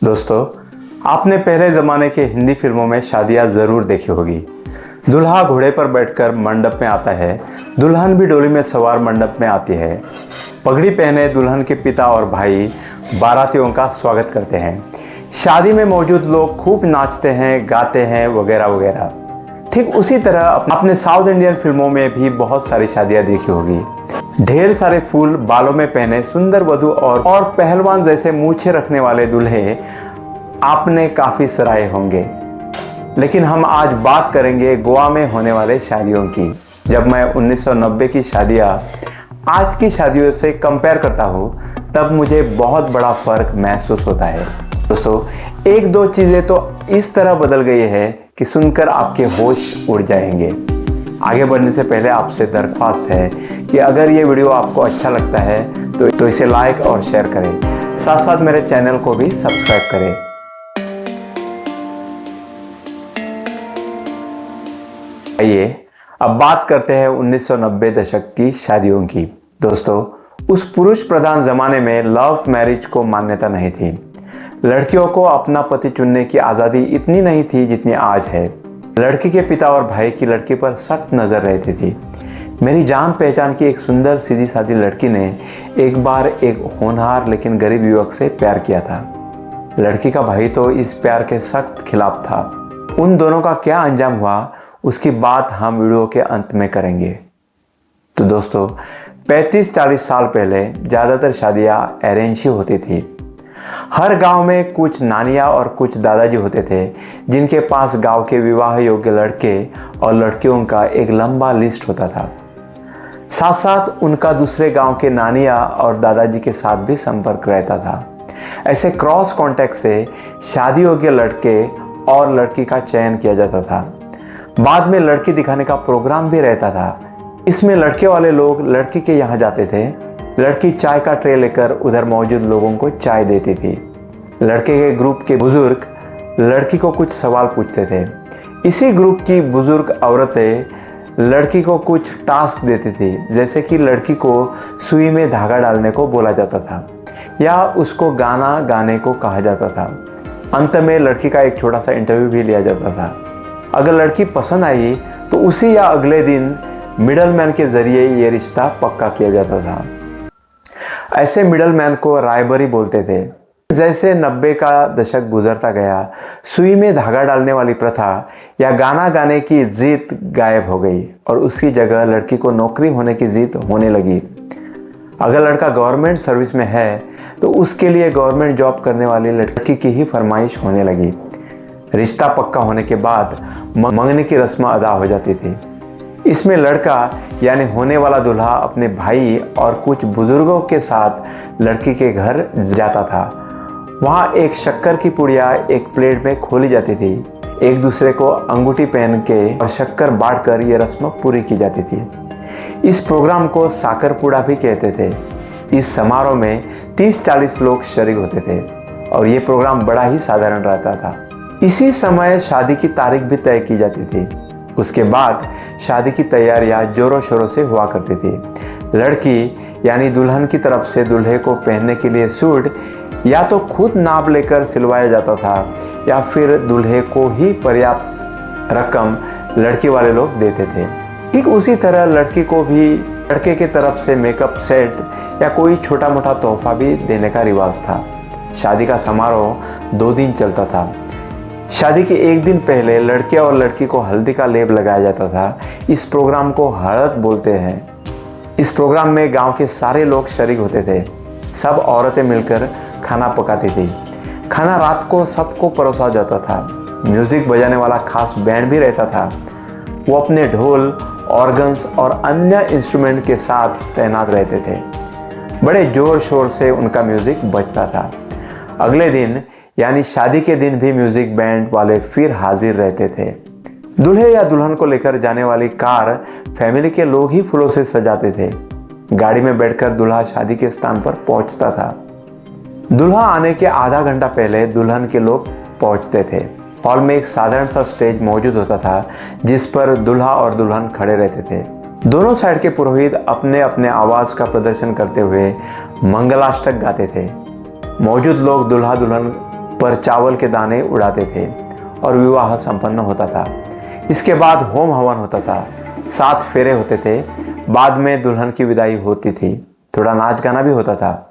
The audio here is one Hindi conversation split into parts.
दोस्तों, आपने पहले ज़माने के हिंदी फिल्मों में शादियाँ ज़रूर देखी होगी। दूल्हा घोड़े पर बैठकर मंडप में आता है, दुल्हन भी डोली में सवार मंडप में आती है। पगड़ी पहने दुल्हन के पिता और भाई बारातियों का स्वागत करते हैं। शादी में मौजूद लोग खूब नाचते हैं, गाते हैं वगैरह वगैरह। ठीक उसी तरह आपने साउथ इंडियन फिल्मों में भी बहुत सारी शादियाँ देखी होगी। ढेर सारे फूल बालों में पहने सुंदर वधू और पहलवान जैसे मूछें रखने वाले दूल्हे आपने काफ़ी सराहे होंगे। लेकिन हम आज बात करेंगे गोवा में होने वाले शादियों की। जब मैं 1990 की शादियाँ आज की शादियों से कंपेयर करता हूँ तब मुझे बहुत बड़ा फ़र्क महसूस होता है। दोस्तों, एक दो चीज़ें तो इस तरह बदल गई है कि सुनकर आपके होश उड़ जाएंगे। आगे बढ़ने से पहले आपसे दरख्वास्त है कि अगर ये वीडियो आपको अच्छा लगता है तो इसे लाइक और शेयर करें, साथ साथ मेरे चैनल को भी सब्सक्राइब करें। आइए अब बात करते हैं 1990 दशक की शादियों की। दोस्तों, उस पुरुष प्रधान जमाने में लव मैरिज को मान्यता नहीं थी। लड़कियों को अपना पति चुनने की आज़ादी इतनी नहीं थी जितनी आज है। लड़की के पिता और भाई की लड़की पर सख्त नज़र रहती थी। मेरी जान पहचान की एक सुंदर सीधी सादी लड़की ने एक बार एक होनहार लेकिन गरीब युवक से प्यार किया था। लड़की का भाई तो इस प्यार के सख्त खिलाफ था। उन दोनों का क्या अंजाम हुआ उसकी बात हम वीडियो के अंत में करेंगे। तो दोस्तों, 35-40 साल पहले ज़्यादातर शादियाँ अरेंज ही होती थी। हर गांव में कुछ नानियाँ और कुछ दादाजी होते थे जिनके पास गांव के विवाह योग्य लड़के और लड़कियों का एक लंबा लिस्ट होता था। साथ साथ उनका दूसरे गांव के नानियाँ और दादाजी के साथ भी संपर्क रहता था। ऐसे क्रॉस कॉन्टैक्ट से शादी योग्य लड़के और लड़की का चयन किया जाता था। बाद में लड़की दिखाने का प्रोग्राम भी रहता था। इसमें लड़के वाले लोग लड़की के यहाँ जाते थे। लड़की चाय का ट्रे लेकर उधर मौजूद लोगों को चाय देती थी। लड़के के ग्रुप के बुजुर्ग लड़की को कुछ सवाल पूछते थे। इसी ग्रुप की बुजुर्ग औरतें लड़की को कुछ टास्क देती थी, जैसे कि लड़की को सुई में धागा डालने को बोला जाता था या उसको गाना गाने को कहा जाता था। अंत में लड़की का एक छोटा सा इंटरव्यू भी लिया जाता था। अगर लड़की पसंद आई तो उसी या अगले दिन मिडलमैन के जरिए ये रिश्ता पक्का किया जाता था। ऐसे मिडलमैन को रायबरी बोलते थे। जैसे 90 का दशक गुजरता गया, सुई में धागा डालने वाली प्रथा या गाना गाने की जिद गायब हो गई और उसकी जगह लड़की को नौकरी होने की जिद होने लगी। अगर लड़का गवर्नमेंट सर्विस में है तो उसके लिए गवर्नमेंट जॉब करने वाली लड़की की ही फरमाइश होने लगी। रिश्ता पक्का होने के बाद मंगनी की रस्म अदा हो जाती थी। इसमें लड़का यानी होने वाला दूल्हा अपने भाई और कुछ बुजुर्गों के साथ लड़की के घर जाता था। वहाँ एक शक्कर की पुड़िया एक प्लेट में खोली जाती थी। एक दूसरे को अंगूठी पहन के और शक्कर बांटकर ये रस्म पूरी की जाती थी। इस प्रोग्राम को साकर पुड़ा भी कहते थे। इस समारोह में 30-40 लोग शरीक होते थे और ये प्रोग्राम बड़ा ही साधारण रहता था। इसी समय शादी की तारीख भी तय की जाती थी। उसके बाद शादी की तैयारियां जोरों शोरों से हुआ करती थी। लड़की यानी दुल्हन की तरफ से दूल्हे को पहनने के लिए सूट या तो खुद नाप लेकर सिलवाया जाता था या फिर दूल्हे को ही पर्याप्त रकम लड़की वाले लोग देते थे। ठीक उसी तरह लड़की को भी लड़के की तरफ से मेकअप सेट या कोई छोटा मोटा तोहफा भी देने का रिवाज था। शादी का समारोह 2 दिन चलता था। शादी के एक दिन पहले लड़के और लड़की को हल्दी का लेप लगाया जाता था। इस प्रोग्राम को हड़त बोलते हैं। इस प्रोग्राम में गांव के सारे लोग शरीक होते थे। सब औरतें मिलकर खाना पकाती थी। खाना रात को सबको परोसा जाता था। म्यूजिक बजाने वाला खास बैंड भी रहता था। वो अपने ढोल, ऑर्गन्स और अन्य इंस्ट्रूमेंट के साथ तैनात रहते थे। बड़े जोर शोर से उनका म्यूजिक बजता था। अगले दिन यानी शादी के दिन भी म्यूजिक बैंड वाले फिर हाजिर रहते थे। दूल्हे या दुल्हन को लेकर जाने वाली कार फैमिली के लोग ही फूलों से सजाते थे। गाड़ी में बैठकर दूल्हा शादी के स्थान पर पहुंचता था। दूल्हा आने के आधा घंटा पहले दुल्हन के लोग पहुंचते थे। हॉल में एक साधारण सा स्टेज मौजूद होता था जिस पर दूल्हा और दुल्हन खड़े रहते थे। दोनों साइड के पुरोहित अपने अपने आवाज का प्रदर्शन करते हुए मंगलाष्टक गाते थे। मौजूद लोग दूल्हा दुल्हन पर चावल के दाने उड़ाते थे और विवाह संपन्न होता था। इसके बाद होम हवन होता था, 7 फेरे होते थे, बाद में दुल्हन की विदाई होती थी, थोड़ा नाच गाना भी होता था।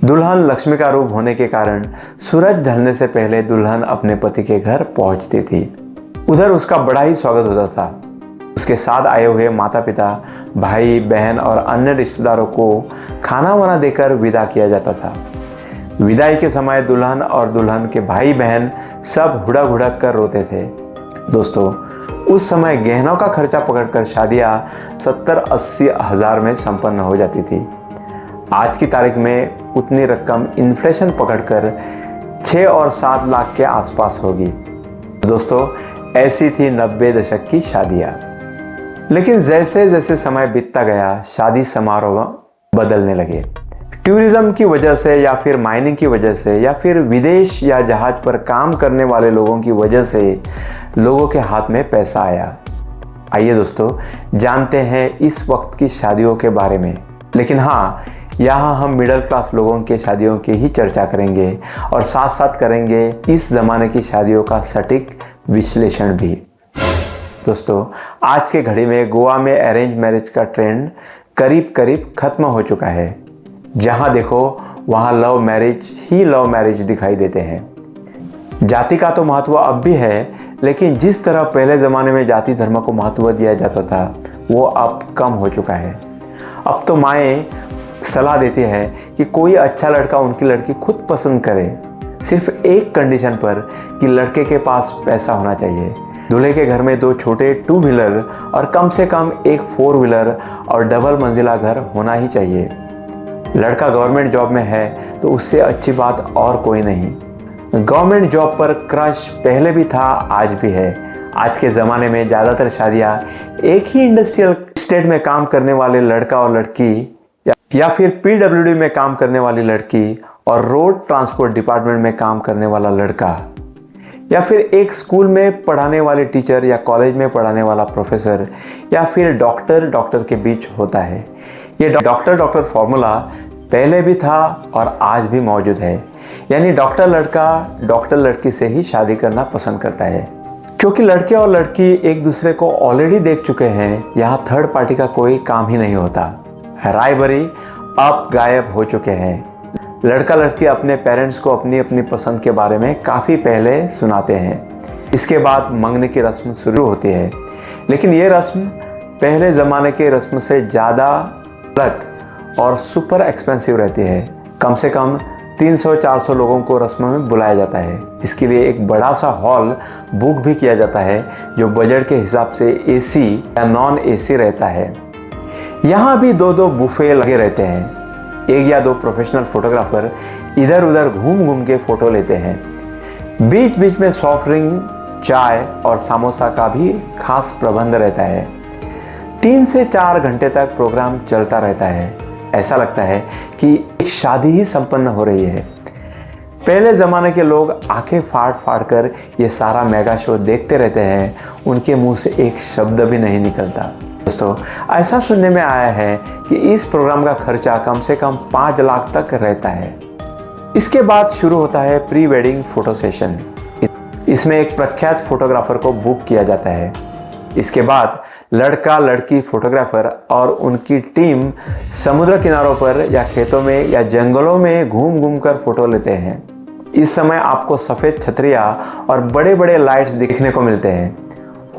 दुल्हन लक्ष्मी का रूप होने के कारण सूरज ढलने से पहले दुल्हन अपने पति के घर पहुंचती थी। उधर उसका बड़ा ही स्वागत होता था। उसके साथ आए हुए माता पिता, भाई बहन और अन्य रिश्तेदारों को खाना वाना देकर विदा किया जाता था। विदाई के समय दुल्हन और दुल्हन के भाई बहन सब हुड़क हुड़क कर रोते थे। दोस्तों, उस समय गहनों का खर्चा पकड़कर शादियां 70-80 हज़ार में संपन्न हो जाती थी। आज की तारीख में उतनी रकम इन्फ्लेशन पकड़कर 6 और 7 लाख के आसपास होगी। दोस्तों, ऐसी थी 90 दशक की शादियां। लेकिन जैसे जैसे समय बीतता गया, शादी समारोह बदलने लगे। टूरिज्म की वजह से या फिर माइनिंग की वजह से या फिर विदेश या जहाज पर काम करने वाले लोगों की वजह से लोगों के हाथ में पैसा आया। आइए दोस्तों, जानते हैं इस वक्त की शादियों के बारे में। लेकिन हाँ, यहाँ हम मिडिल क्लास लोगों के शादियों की ही चर्चा करेंगे और साथ साथ करेंगे इस ज़माने की शादियों का सटीक विश्लेषण भी। दोस्तों, आज के घड़ी में गोवा में अरेंज मैरिज का ट्रेंड करीब करीब खत्म हो चुका है। जहाँ देखो वहाँ लव मैरिज दिखाई देते हैं। जाति का तो महत्व अब भी है, लेकिन जिस तरह पहले ज़माने में जाति धर्म को महत्व दिया जाता था वो अब कम हो चुका है। अब तो माएँ सलाह देती है कि कोई अच्छा लड़का उनकी लड़की खुद पसंद करे, सिर्फ एक कंडीशन पर कि लड़के के पास पैसा होना चाहिए। दूल्हे के घर में 2 छोटे 2 व्हीलर और कम से कम एक 4 व्हीलर और डबल मंजिला घर होना ही चाहिए। लड़का गवर्नमेंट जॉब में है तो उससे अच्छी बात और कोई नहीं। गवर्नमेंट जॉब पर क्रश पहले भी था, आज भी है। आज के ज़माने में ज़्यादातर शादियाँ एक ही इंडस्ट्रियल स्टेट में काम करने वाले लड़का और लड़की या फिर पीडब्ल्यूडी में काम करने वाली लड़की और रोड ट्रांसपोर्ट डिपार्टमेंट में काम करने वाला लड़का या फिर एक स्कूल में पढ़ाने वाले टीचर या कॉलेज में पढ़ाने वाला प्रोफेसर या फिर डॉक्टर के बीच होता है। ये डॉक्टर फॉर्मूला पहले भी था और आज भी मौजूद है। यानी डॉक्टर लड़का डॉक्टर लड़की से ही शादी करना पसंद करता है, क्योंकि लड़के और लड़की एक दूसरे को ऑलरेडी देख चुके हैं। यहाँ थर्ड पार्टी का कोई काम ही नहीं होता। रायबरी अब गायब हो चुके हैं। लड़का लड़की अपने पेरेंट्स को अपनी अपनी पसंद के बारे में काफ़ी पहले सुनाते हैं। इसके बाद मंगनी की रस्म शुरू होती है, लेकिन ये रस्म पहले ज़माने के रस्म से ज़्यादा अलग और सुपर एक्सपेंसिव रहती है। कम से कम 300-400 लोगों को रस्म में बुलाया जाता है। इसके लिए एक बड़ा सा हॉल बुक भी किया जाता है, जो बजट के हिसाब से एसी या नॉन एसी रहता है। यहाँ भी 2-2 बुफे लगे रहते हैं। 1 या 2 प्रोफेशनल फोटोग्राफर इधर उधर घूम घूम के फ़ोटो लेते हैं। बीच बीच में सॉफ्ट ड्रिंक, चाय और समोसा का भी खास प्रबंध रहता है। 3 से 4 घंटे तक प्रोग्राम चलता रहता है। ऐसा लगता है कि एक शादी ही संपन्न हो रही है। पहले ज़माने के लोग आंखें फाड़ फाड़ कर ये सारा मेगा शो देखते रहते हैं, उनके मुंह से एक शब्द भी नहीं निकलता। दोस्तों, ऐसा सुनने में आया है कि इस प्रोग्राम का खर्चा कम से कम 5 लाख तक रहता है। इसके बाद शुरू होता है प्री वेडिंग फोटो सेशन। इसमें एक प्रख्यात फोटोग्राफर को बुक किया जाता है। इसके बाद लड़का लड़की फोटोग्राफर और उनकी टीम समुद्र किनारों पर या खेतों में या जंगलों में घूम घूम कर फोटो लेते हैं। इस समय आपको सफ़ेद छतरियाँ और बड़े बड़े लाइट्स दिखने को मिलते हैं।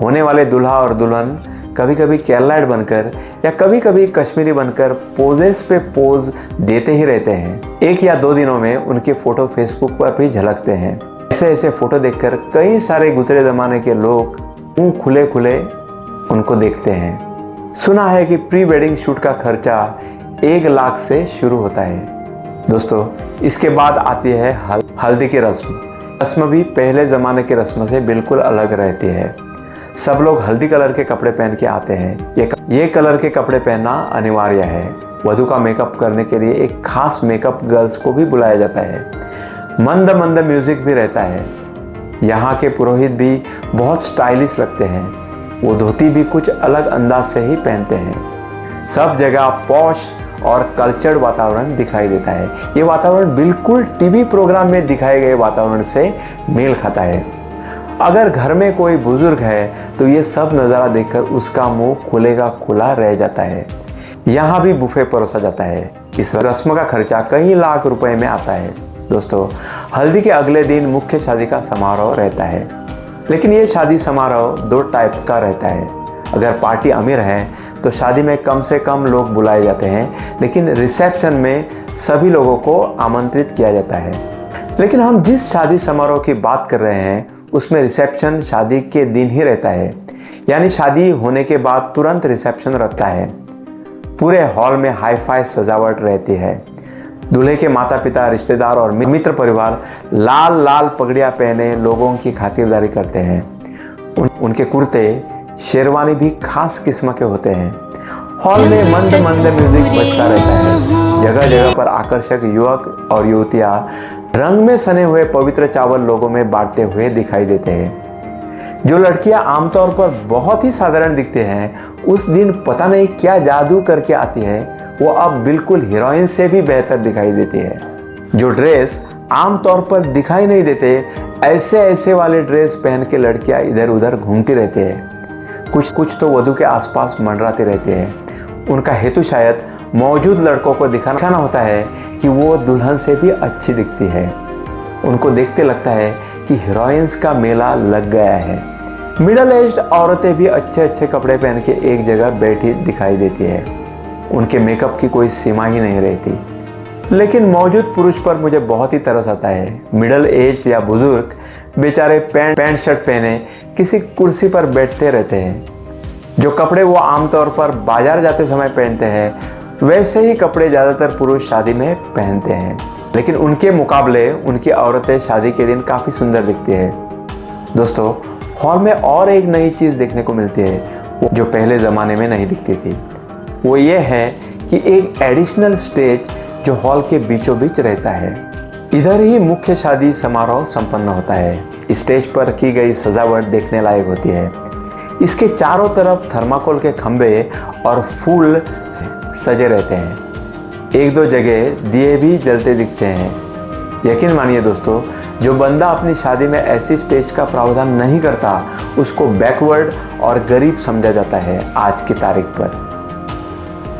होने वाले दूल्हा और दुल्हन कभी कभी कैरलाइट बनकर या कभी कभी कश्मीरी बनकर पोजेस पे पोज देते ही रहते हैं। 1 या 2 दिनों में उनके फ़ोटो फेसबुक पर भी झलकते हैं। ऐसे ऐसे फ़ोटो देखकर कई सारे गुजरे ज़माने के लोग मुँह खुले खुले उनको देखते हैं। सुना है कि प्री वेडिंग शूट का खर्चा 1 लाख से शुरू होता है। दोस्तों, इसके बाद आती है हल्दी की रस्म भी पहले ज़माने की रस्म से बिल्कुल अलग रहती है। सब लोग हल्दी कलर के कपड़े पहन के आते हैं। ये कलर के कपड़े पहनना अनिवार्य है। वधू का मेकअप करने के लिए एक खास मेकअप गर्ल्स को भी बुलाया जाता है। मंद मंद म्यूजिक भी रहता है। यहाँ के पुरोहित भी बहुत स्टाइलिश लगते हैं। वो धोती भी कुछ अलग अंदाज से ही पहनते हैं। सब जगह पॉश और कल्चर्ड वातावरण दिखाई देता है। ये वातावरण बिल्कुल टीवी प्रोग्राम में दिखाए गए वातावरण से मेल खाता है। अगर घर में कोई बुजुर्ग है तो ये सब नज़ारा देखकर उसका मुंह खुले का खुला रह जाता है। यहाँ भी बुफे परोसा जाता है। इस रस्म का खर्चा कई लाख रुपए में आता है। दोस्तों, हल्दी के अगले दिन मुख्य शादी का समारोह रहता है, लेकिन ये शादी समारोह दो टाइप का रहता है। अगर पार्टी अमीर है तो शादी में कम से कम लोग बुलाए जाते हैं, लेकिन रिसेप्शन में सभी लोगों को आमंत्रित किया जाता है। लेकिन हम जिस शादी समारोह की बात कर रहे हैं उसमें रिसेप्शन शादी के दिन ही रहता है, यानी शादी होने के बाद तुरंत रिसेप्शन रखता है। पूरे हॉल में हाई फाई सजावट रहती है। दूल्हे के माता पिता, रिश्तेदार और मित्र परिवार लाल लाल पगड़ियाँ पहने लोगों की खातिरदारी करते हैं। उनके कुर्ते शेरवानी भी खास किस्म के होते हैं। हॉल में मंद मंद म्यूजिक बजता रहता है। जगह जगह पर आकर्षक युवक और युवतियां रंग में सने हुए पवित्र चावल लोगों में बांटते हुए दिखाई देते हैं। जो लड़कियां आमतौर पर बहुत ही साधारण दिखते हैं, उस दिन पता नहीं क्या जादू करके आती है, वो अब बिल्कुल हीरोइन से भी बेहतर दिखाई देती है। जो ड्रेस आमतौर पर दिखाई नहीं देते, ऐसे ऐसे वाले ड्रेस पहन के लड़कियां इधर उधर घूमती रहती है। कुछ तो वधू के आसपास मंडराते रहते हैं। उनका हेतु शायद मौजूद लड़कों को दिखाना होता है कि वो दुल्हन से भी अच्छी दिखती है। उनको देखते लगता है कि हीरोइंस का मेला लग गया है। मिडिल एज्ड औरतें भी अच्छे अच्छे कपड़े पहन के एक जगह बैठी दिखाई देती है। उनके मेकअप की कोई सीमा ही नहीं रहती। लेकिन मौजूद पुरुष पर मुझे बहुत ही तरस आता है। मिडिल एज्ड या बुजुर्ग बेचारे पैंट शर्ट पहने किसी कुर्सी पर बैठते रहते हैं। जो कपड़े वो आमतौर पर बाजार जाते समय पहनते हैं, वैसे ही कपड़े ज़्यादातर पुरुष शादी में पहनते हैं। लेकिन उनके मुकाबले उनकी औरतें शादी के दिन काफ़ी सुंदर दिखती है। दोस्तों, हॉल में और एक नई चीज़ देखने को मिलती है जो पहले ज़माने में नहीं दिखती थी। वो ये है कि एक एडिशनल स्टेज जो हॉल के बीचों बीच रहता है। इधर ही मुख्य शादी समारोह संपन्न होता है। स्टेज पर की गई सजावट देखने लायक होती है। इसके चारों तरफ थर्माकोल के खंभे और फूल सजे रहते हैं। एक दो जगह दिए भी जलते दिखते हैं। यकीन मानिए दोस्तों, जो बंदा अपनी शादी में ऐसी स्टेज का प्रावधान नहीं करता, उसको बैकवर्ड और गरीब समझा जाता है आज की तारीख पर।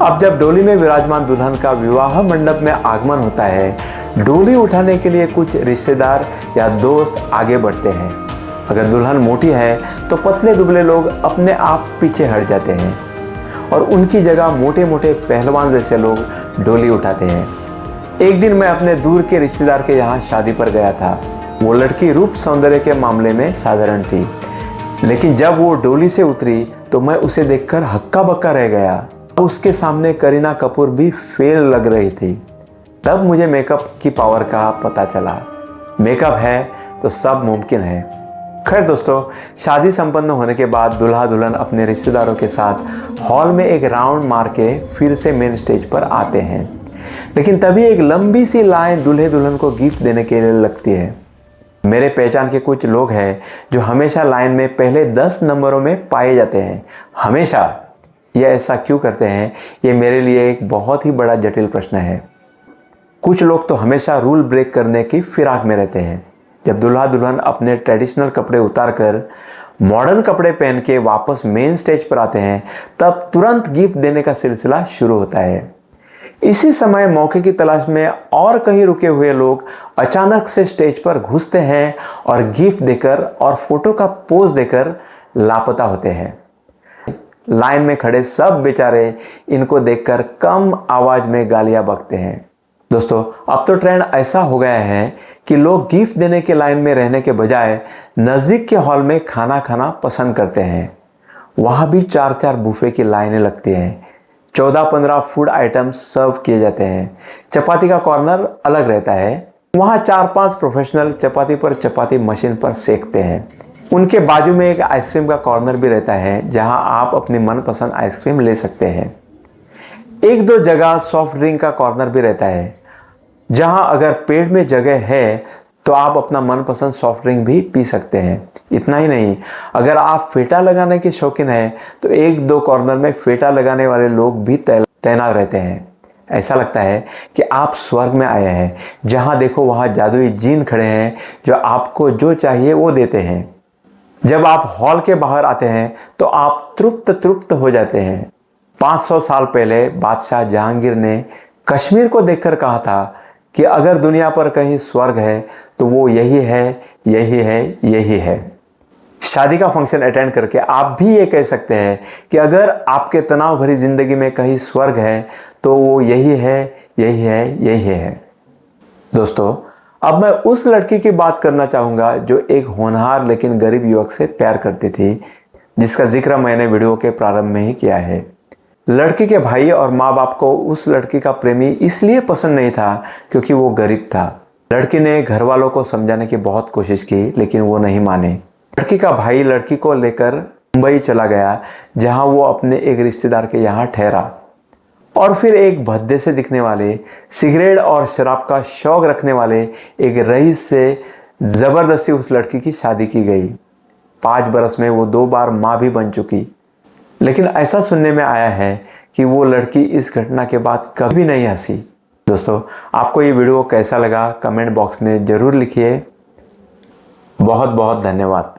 अब जब डोली में विराजमान दुल्हन का विवाह मंडप में आगमन होता है, डोली उठाने के लिए कुछ रिश्तेदार या दोस्त आगे बढ़ते हैं। अगर दुल्हन मोटी है तो पतले दुबले लोग अपने आप पीछे हट जाते हैं और उनकी जगह मोटे मोटे पहलवान जैसे लोग डोली उठाते हैं। एक दिन मैं अपने दूर के रिश्तेदार के यहाँ शादी पर गया था। वो लड़की रूप सौंदर्य के मामले में साधारण थी, लेकिन जब वो डोली से उतरी तो मैं उसे देखकर हक्का बक्का रह गया। उसके सामने करीना कपूर भी फेल लग रही थी। तब मुझे मेकअप की पावर का पता चला। मेकअप है तो सब मुमकिन है। खैर दोस्तों, शादी संपन्न होने के बाद दूल्हा दुल्हन अपने रिश्तेदारों के साथ हॉल में एक राउंड मार के फिर से मेन स्टेज पर आते हैं। लेकिन तभी एक लंबी सी लाइन दूल्हे दुल्हन को गिफ्ट देने के लिए लगती है। मेरे पहचान के कुछ लोग हैं जो हमेशा लाइन में पहले 10 नंबरों में पाए जाते हैं। हमेशा। ये ऐसा क्यों करते हैं, ये मेरे लिए एक बहुत ही बड़ा जटिल प्रश्न है। कुछ लोग तो हमेशा रूल ब्रेक करने की फिराक में रहते हैं। जब दूल्हा दुल्हन अपने ट्रेडिशनल कपड़े उतारकर मॉडर्न कपड़े पहन के वापस मेन स्टेज पर आते हैं, तब तुरंत गिफ्ट देने का सिलसिला शुरू होता है। इसी समय मौके की तलाश में और कहीं रुके हुए लोग अचानक से स्टेज पर घुसते हैं और गिफ्ट देकर और फोटो का पोज देकर लापता होते हैं। लाइन में खड़े सब बेचारे इनको देखकर कम आवाज में गालियां बकते हैं। दोस्तों, अब तो ट्रेंड ऐसा हो गया है कि लोग गिफ्ट देने के लाइन में रहने के बजाय नज़दीक के हॉल में खाना खाना पसंद करते हैं। वहाँ भी 4-4 बुफे की लाइनें लगती हैं। 14-15 फूड आइटम्स सर्व किए जाते हैं। चपाती का कॉर्नर अलग रहता है। वहाँ 4-5 प्रोफेशनल चपाती पर चपाती मशीन पर सेकते हैं। उनके बाजू में एक आइसक्रीम का कॉर्नर भी रहता है, जहाँ आप अपनी मनपसंद आइसक्रीम ले सकते हैं। एक दो जगह सॉफ्ट ड्रिंक का कॉर्नर भी रहता है, जहां अगर पेट में जगह है तो आप अपना मनपसंद सॉफ्ट ड्रिंक भी पी सकते हैं। इतना ही नहीं, अगर आप फेटा लगाने के शौकीन हैं तो एक दो कॉर्नर में फेटा लगाने वाले लोग भी तैनात रहते हैं। ऐसा लगता है कि आप स्वर्ग में आए हैं। जहां देखो वहां जादुई जीन खड़े हैं जो आपको जो चाहिए वो देते हैं। जब आप हॉल के बाहर आते हैं तो आप तृप्त तृप्त हो जाते हैं। 500 साल पहले बादशाह जहांगीर ने कश्मीर को देखकर कहा था कि अगर दुनिया पर कहीं स्वर्ग है तो वो यही है, यही है, यही है। शादी का फंक्शन अटेंड करके आप भी ये कह सकते हैं कि अगर आपके तनाव भरी जिंदगी में कहीं स्वर्ग है तो वो यही है, यही है, यही है। दोस्तों, अब मैं उस लड़की की बात करना चाहूंगा जो एक होनहार लेकिन गरीब युवक से प्यार करती थी, जिसका जिक्र मैंने वीडियो के प्रारंभ में ही किया है। लड़की के भाई और माँ बाप को उस लड़की का प्रेमी इसलिए पसंद नहीं था क्योंकि वो गरीब था। लड़की ने घर वालों को समझाने की बहुत कोशिश की लेकिन वो नहीं माने। लड़की का भाई लड़की को लेकर मुंबई चला गया, जहां वो अपने एक रिश्तेदार के यहाँ ठहरा और फिर एक भद्दे से दिखने वाले, सिगरेट और शराब का शौक रखने वाले एक रईस से जबरदस्ती उस लड़की की शादी की गई। 5 बरस में वो 2 बार माँ भी बन चुकी। लेकिन ऐसा सुनने में आया है कि वो लड़की इस घटना के बाद कभी नहीं हंसी। दोस्तों, आपको ये वीडियो कैसा लगा कमेंट बॉक्स में जरूर लिखिए। बहुत बहुत धन्यवाद।